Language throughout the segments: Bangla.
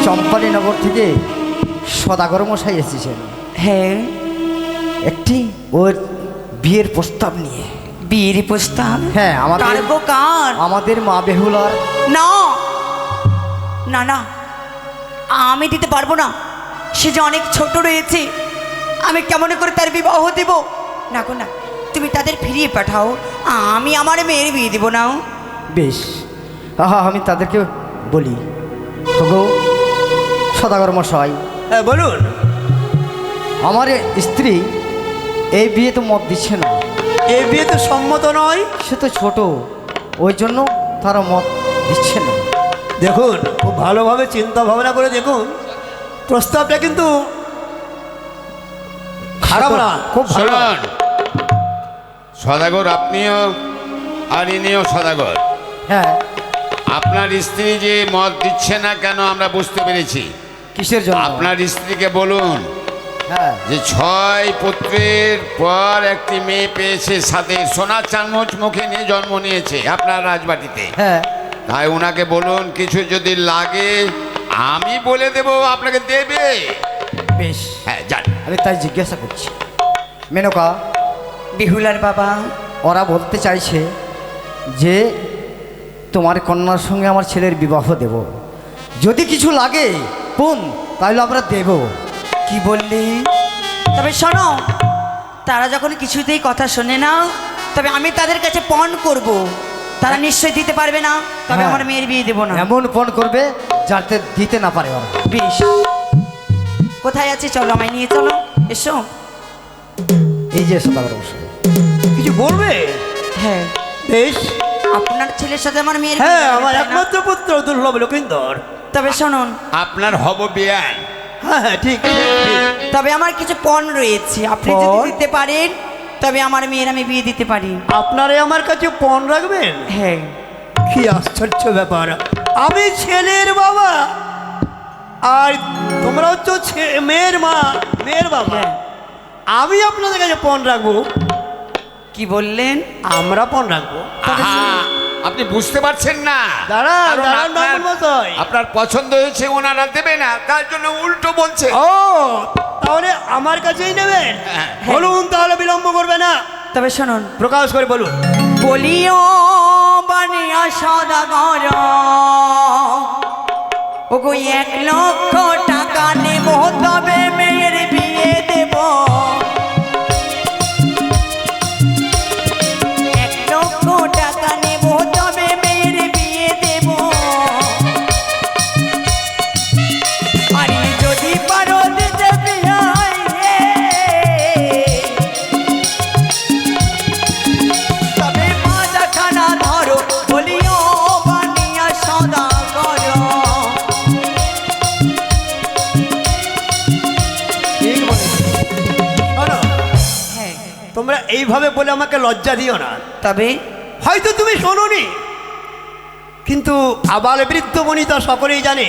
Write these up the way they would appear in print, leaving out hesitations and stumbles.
চম্পানীনগর থেকে সদাগর মশাই এসেছেন। হ্যাঁ, একটি ওর বিয়ের প্রস্তাব নিয়ে। বিয়ের প্রস্তাব? হ্যাঁ, কার গো, কার? আমাদের মা বেহুলার। না না না, আমি দিতে পারবো না। সে যে অনেক ছোট রয়েছে, আমি কেমন করে তার বিবাহ দেব? না গো না, তুমি তাদের ফিরিয়ে পাঠাও, আমি আমার মেয়ের বিয়ে দেবো না। বেশ, আমি তাদেরকে বলি। তবু সদাগর মশাই, হ্যাঁ বলুন। আমার স্ত্রী এই বিয়ে তো মত দিচ্ছে না। এই বিয়ে তো সম্মত নয়। সে তো ছোট, ওই জন্য তারা মত দিচ্ছে না। দেখুন, খুব ভালোভাবে চিন্তা ভাবনা করে দেখুন, প্রস্তাবটা কিন্তু খারাপ না, খুব ভালো। শুনুন সদাগর, আপনিও আর ইনিও সদাগর। হ্যাঁ, আপনার স্ত্রী যে মত দিচ্ছে না কেন আমরা বুঝতে পেরেছি। কিসের জন্য? আপনার স্ত্রীকে বলুন হ্যাঁ, যে 6 পুত্রের পর একটি মেয়ে পেয়েছে, সাথে সোনার চামচ মুখে নিয়ে জন্ম নিয়েছে আপনার রাজবাটিতে। হ্যাঁ, তাই ওনাকে বলুন কিছু যদি লাগে আমি বলে দেব, আপনাকে দেবে। বেশ, হ্যাঁ যান। আমি তাই জিজ্ঞাসা করছি। মেনকা, বেহুলার বাবা, ওরা বলতে চাইছে যে তোমার কন্যার সঙ্গে আমার ছেলের বিবাহ দেব, যদি কিছু লাগে পুন তাহলে আমরা দেব। কি বললি? তবে শোনো, তারা যখন কিছুতেই কথা শোনে না, তবে আমি তাদের কাছে পণ করব। তারা নিশ্চয়ই দিতে পারবে না, তবে হ্যাঁ। আমার মেয়ের বিয়ে দেবো না। এমন পণ করবে যাতে দিতে না পারে ওরা। বেশ, কোথায় আছে? চলো, আমায় নিয়ে চলো, এসো। এই যে সদাগর মশাই, কিছু বলবে? হ্যাঁ, বেশ। আপনার ছেলের সাথে আমার মেয়ের হ্যাঁ, বিয়ে হবে, আমার তাই না? একমাত্র পুত্র দুর্লভ লক্ষিন্দর। তবে শুনুন, আপনার হব বিয়ান। হ্যাঁ হ্যাঁ, ঠিক ঠিক। তবে আমার কিছু পণ রয়েছে, আপনি যদি পণ? দিতে পারেন তবে আমার মেয়ের আমি বিয়ে দিতে পারি। আপনারে আমার কাছে পণ রাখবেন? হ্যাঁ। কি আশ্চর্য ব্যাপার! আমি ছেলের বাবা আর তোমরা হচ্ছে মেয়ের মা, মেয়ের বাবা। হ্যাঁ। আমি আপনাদের কাছে পণ রাখবো? কি বললেন? আমরা পণ রাখবো? আহা, আপনি বুঝতে পারছেন না। দাঁড়ান, কারণ দাঁড়ান, আপনার- বাবুল মশাই। আপনার পছন্দ হয়েছে, ওনারা দেবে না, তার জন্য উল্টো বলছে। ও, তাহলে আমার কাছেই নেবেন? হ্যাঁ। বলুন, তাহলে বিলম্ব করবে না, তবে শুনুন, প্রকাশ করে বলুন। বলিও বানিয়া সদাগর, ওগো 1,00,000 টাকা নেব, তবে মেয়ের বিয়ে দেব। 1,00,000 টাকা নেব, তবে মেয়ের বিয়ে দেব। আরে যদি পারো দিতে বিয়ে, তবে মাথাখানা ধরো, বলিও বানিয়া সদাগর। ঠিক বলেছো। শোনো, হ্যাঁ, তোমরা এইভাবে বলে আমাকে লজ্জা দিও না। তবে হয়তো তুমি শোনোনি, কিন্তু আবাল বৃদ্ধ বনিতা সকলেই জানে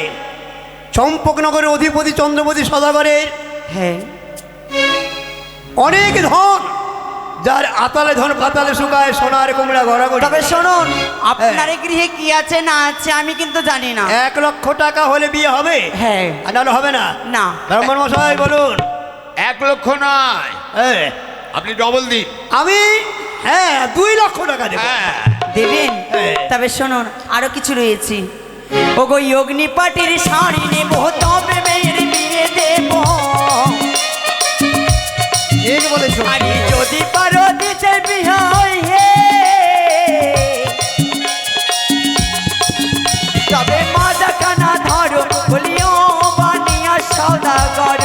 চম্পকনগরের অধিপতি চন্দ্রপতি সদাগরের হ্যাঁ, অনেক ধন, যার আতালে ধন পাতালে শুকায়, সোনার কুমড়া গড়াগড়ি। তবে শুনুন, আপনার এই গৃহে কি আছে না আছে আমি কিন্তু জানি না। 1,00,000 টাকা হলে বিয়ে হবে? হ্যাঁ। আর নাহলে হবে না? না। ব্রাহ্মণ মশাই বলুন। 1 লক্ষ নয়, হ্যাঁ, আপনি ডবল দিন। আমি 2,00,000 টাকা দেবো। হ্যাঁ, দেবেন? হ্যাঁ। তবে শুনুন, আরো কিছু রয়েছে। ওগো অগ্নিপাটির শাড়ি নেব, তবে মেয়ের বিয়ে দেব। ঠিক বলেছো। আরে যদি পারো দিতে বিয়ে, তবে মাথাখানা ধরো, বলিও বানিয়া সদাগর।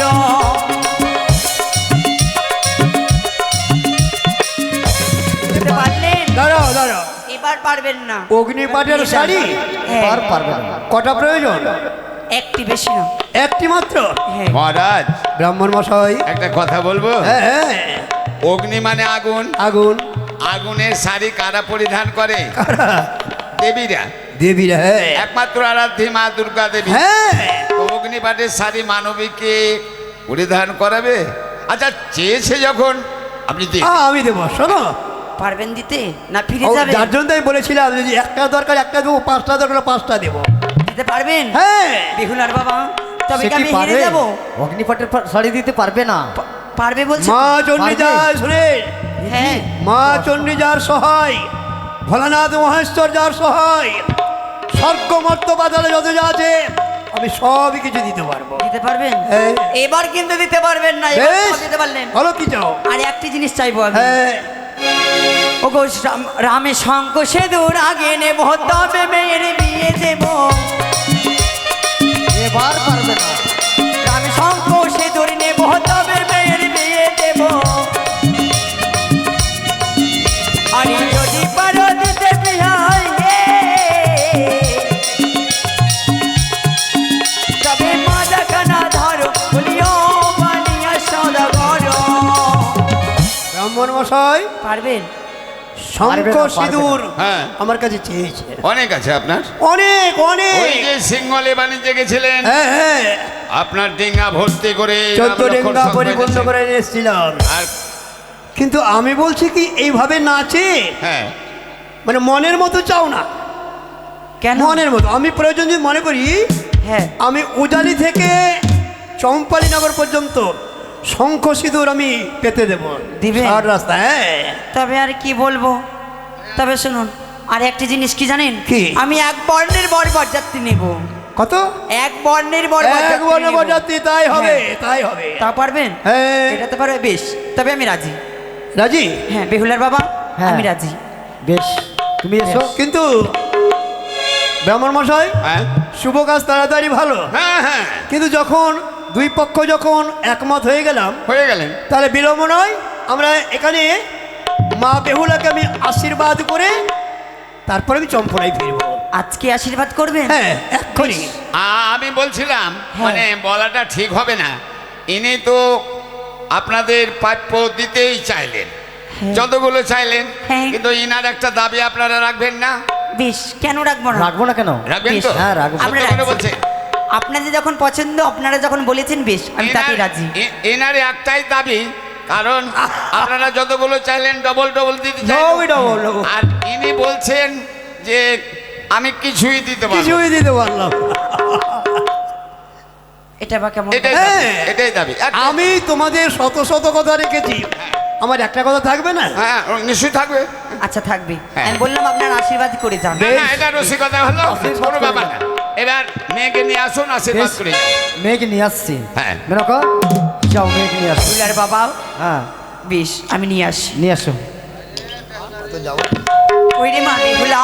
বুঝতে পারলেন? দাঁড়াও দাঁড়াও, এবার পারবেন না। অগ্নিপাটের শাড়ি হ্যাঁ, আর পারবে না। কটা প্রয়োজন? একটি বেশি না। একটি মাত্র? হ্যাঁ। মহারাজ ব্রাহ্মণ মশাই। একটা কথা বলবো। হ্যাঁ হ্যাঁ, অগ্নি মানে আগুন। আগুন। আগুনের শাড়ি কারা পরিধান করে? কারা? দেবীরা। দেবীরা? হ্যাঁ একমাত্র আরাধ্যী মা দুর্গা দেবী। হ্যাঁ। তো অগ্নিপাটের শাড়ি মানবীকে পরিধান করাবে? আচ্ছা, চেয়েছে যখন আপনি দিন। আমি দেবো। শোনো, পারবেন দিতে না ফিরে ও, যাবে? যার জন্য আমি বলেছিলাম যদি একটা দরকার একটা দেবো, 5টা দরকার 5টা দেবো। দিতে পারবেন? হ্যাঁ বেহুলার বাবা, তবে সে কি কি আমি হেরে পারবে? যাব? অগ্নিপাটের শাড়ি দিতে পারবে না। পারবে বলছো? মা চণ্ডী পারবে। যায় শুনে, হ্যাঁ মা চণ্ডী যার সহায়, ভোলানাথ মহেশ্বর যার সহায়, স্বর্গ মর্ত পাতালে যত যা আছে আমি সবই কিছু দিতে পারবো। দিতে পারবেন? হ্যাঁ। এবার কিন্তু দিতে পারবেন না, এবার বেশ, সব দিতে পারলেন। বলো কি চাও? আর একটি জিনিস চাইবো আমি। হ্যাঁ ওগো রামে শঙ্খ সেদুর আগে নেব, তবে মেয়ের বিয়ে দেব। এবার পারবে না। রামে শঙ্খ সেদুর নেব, তবে মেয়ের বিয়ে দেব। আরে যদি পারো দিতে বিহাই, তবে মাদা কানা ধরো, বলিও বানিয়া সদাগর। ব্রাহ্মণ মশাই পারবেন? শঙ্খ পারবে না, পারবে সিঁদুর হ্যাঁ। আমার কাছে চেয়েছে, অনেক আছে আপনার। অনেক অনেক। ওই যে সিংহলে বাণিজ্যে গেছিলেন, হ্যাঁ হ্যাঁ, আপনার ডিঙ্গা ভর্তি করে 14 রাম লক্ষ্মণ ডেঙ্গা শঙ্খ পরিবন্ধ এনেছে। করে এসেছিলাম। আর কিন্তু আমি বলছি কি এইভাবে নাচে হ্যাঁ, মানে মনের মতো চাও না, কেন? মনের মতো। আমি প্রয়োজন যদি মনে করি, হ্যাঁ আমি উজালি থেকে চম্পালীনগর পর্যন্ত শঙ্খ সিঁদুর আমি পেতে দেবো, দিবেন? সার রাস্তা। হ্যাঁ তবে আর কি বলবো, তবে শুনুন আর একটি জিনিস কি জানেন? কি? আমি এক বর্ণের বরযাত্রী নেব। কত? এক বর্ণের এক বরযাত্রী বর্ণ নেব। বরযাত্রী, তাই হবে হ্যাঁ। তাই হবে। তা পারবেন? হ্যাঁ। এটাতে পারবে, বেশ, তবে আমি রাজি। রাজি? হ্যাঁ বেহুলার বাবা, হ্যাঁ। আমি রাজি। বেশ, তুমি এসো। কিন্তু ব্রাহ্মণ মশাই, হ্যাঁ, শুভ কাজ তাড়াতাড়ি ভালো, হ্যাঁ, হ্যাঁ, কিন্তু যখন দুই পক্ষ যখন একমত হয়ে গেলাম, হয়ে গেলেন। তাহলে বিলম্ব নয়, আমরা এখানে মা বেহুলাকে আমি আশীর্বাদ করে তারপরে আমি চম্পলায় ফিরবো। আজকে আশীর্বাদ করবেন? হ্যাঁ এক্ষুনি। আমি বলছিলাম হ্যাঁ। মানে বলাটা ঠিক হবে না, ইনি তো আপনাদের প্রাপ্য দিতেই চাইলেন, যতগুলো চাইলেন, হ্যাঁ। কিন্তু ইনার একটা দাবি আপনারা রাখবেন না? বেশ, কেন রাখবো না? রাখবো না কেন? রাখবেন বেশ, তো? হ্যাঁ, রাখবো। আমরা সত্য করে রাখছি। বলছেন? আপনাদের যখন পছন্দ, আপনারা যখন বলেছেন, বেশ, আমি তাতে রাজি। এনার একটাই দাবি, কারণ আপনারা যতগুলো চাইলেন ডবল ডবল দিতে চাইলেন, ডবল, ডবল। আর ইনি বলছেন যে আমি কিছুই দিতে পারবো না। কিছুই দিতে পারলাম। এটা বা কেমন? এটাই হ্যাঁ। দাবি, এটাই দাবি। আমি তোমাদের শত শত কথা রেখেছি, আমার একটা কথা থাকবে না? হ্যাঁ, নিশ্চয়ই থাকবে। আচ্ছা থাকবে। হ্যাঁ। আমি বললাম আপনার আশীর্বাদ করে যান। না, না, এটা রসিকতা হলো, কোনো ব্যাপার না। এবার মেয়েকে নিয়ে আসুন, আশীর্বাদ বেশ, করে যান। মেয়েকে নিয়ে আসছি। হ্যাঁ। মেনকা, যাও মেয়েকে নিয়ে আসো। বেহুলার বাবা, হ্যাঁ, বেশ, আমি নিয়ে আসি। নিয়ে আসো। ওই রে মা বেহুলা,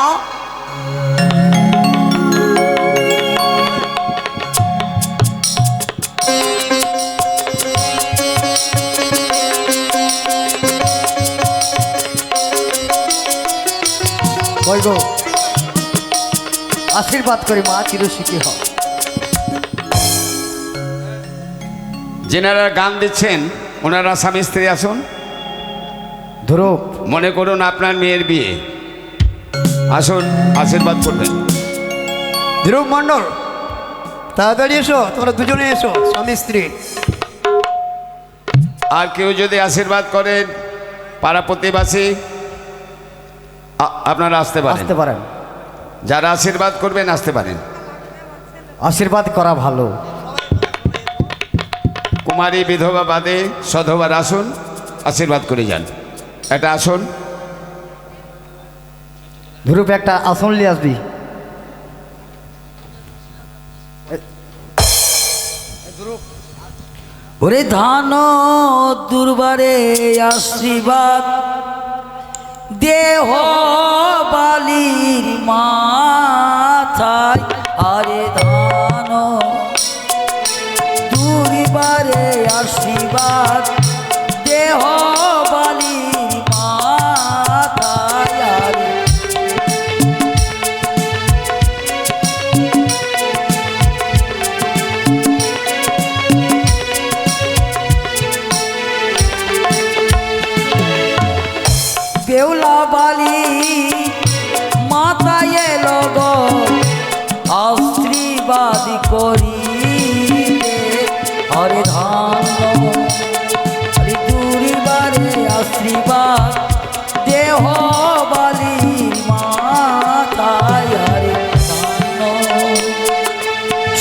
বলবো আশীর্বাদ করি মা, চিরসুখী হও। যেনারা গান দিচ্ছেন ওনারা স্বামী স্ত্রী আসুন। ধ্রুব, মনে করুন আপনার মেয়ের বিয়ে, আসুন আশীর্বাদ করবেন। ধ্রুব মণ্ডল, তাড়াতাড়ি এসো, তোমরা দুজনে এসো, স্বামী স্ত্রী। আর কেউ যদি আশীর্বাদ করেন পাড়া প্রতিবাসী, আপনারা আসতে পারেন। আসতে পারেন। যারা আশীর্বাদ করবেন আসতে পারেন। আশীর্বাদ করা ভালো। কুমারী বিধবা বাদে সধবার আসুন, আশীর্বাদ করে যান। একটা আসুন। ধ্রুব, একটা আসন নিয়ে আসবি। ওরে ধান দুর্বারে আশীর্বাদ দেহ বালির মাথায়, আরে ধান দুর্বারে আশীর্বাদ দেহ বালির মাথায়, আরে বেউলা বালি মাথায় এলো গো আশীর্বাদ করি, হরে ধান হরে দুর্বারে আশীর্বাদ দেহ বালির মাথায়, হরে ধান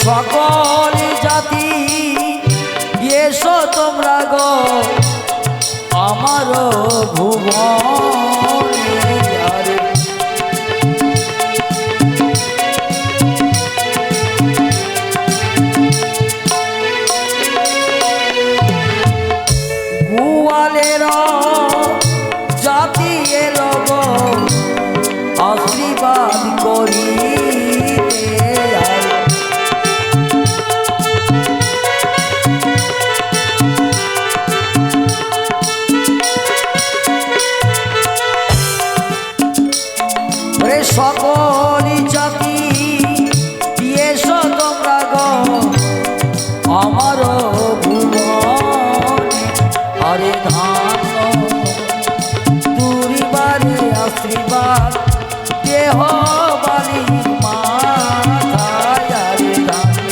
সকল জাতি এসো তোমরা গো আমার ভুবনে আরে গোয়ালের জাতি এলো গো আশীর্বাদ করিতে আরে ওরে সকল জাতি এসো তোমরা গো আমার ভুবনে আরে ধান্য দুরিবারে আশীর্বাদ দেহ বালি মাথায় আরে ধান্য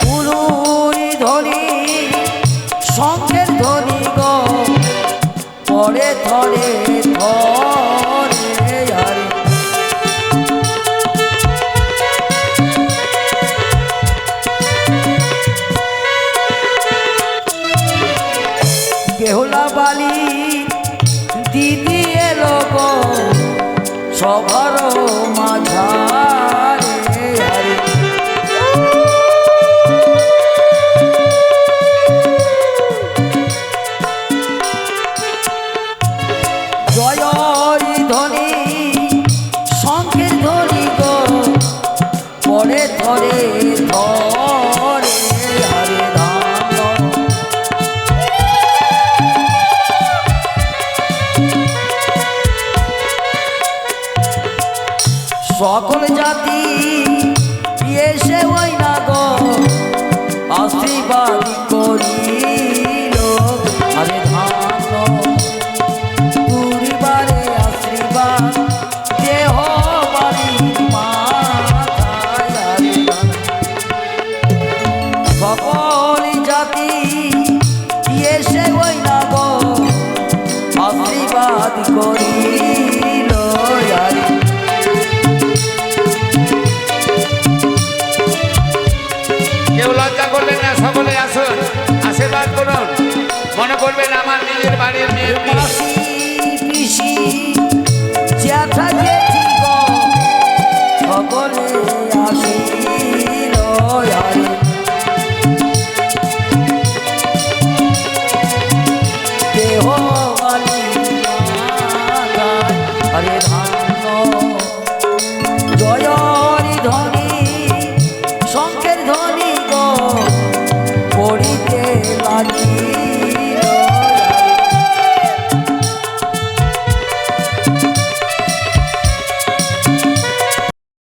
পুরুরি ধরি শঙ্খের ধ্বনি গো পরে ধরে ধরে আরে বেহুলা বালি দিদি এলো গো সবার মাঝারে আরে জয়রি ধ্বনি শঙ্খের ধ্বনি গো পরে ধরে ধরে আরে ধান সকল জাতি এসে ওই না গো আশীর্বাদ করিল আরে ধান দুরিবারে আশীর্বাদ দেহ বাড়ি মাথায় আরে ধান সকল জাতি এসে ওই না গো আশীর্বাদ করিল আরে কেউ লজ্জা করবেন না, সকলে আসুন, আশীর্বাদ করুন। মনে করবেন আমার নিজের বাড়ির মেয়ের বিয়ে। মাসি পিসি জ্যাঠা জেঠি গো সকলে আসিল আরে দেহ বালি মাথায় আরে ধান্য জয়রি ধ্বনি শঙ্খের ধ্বনি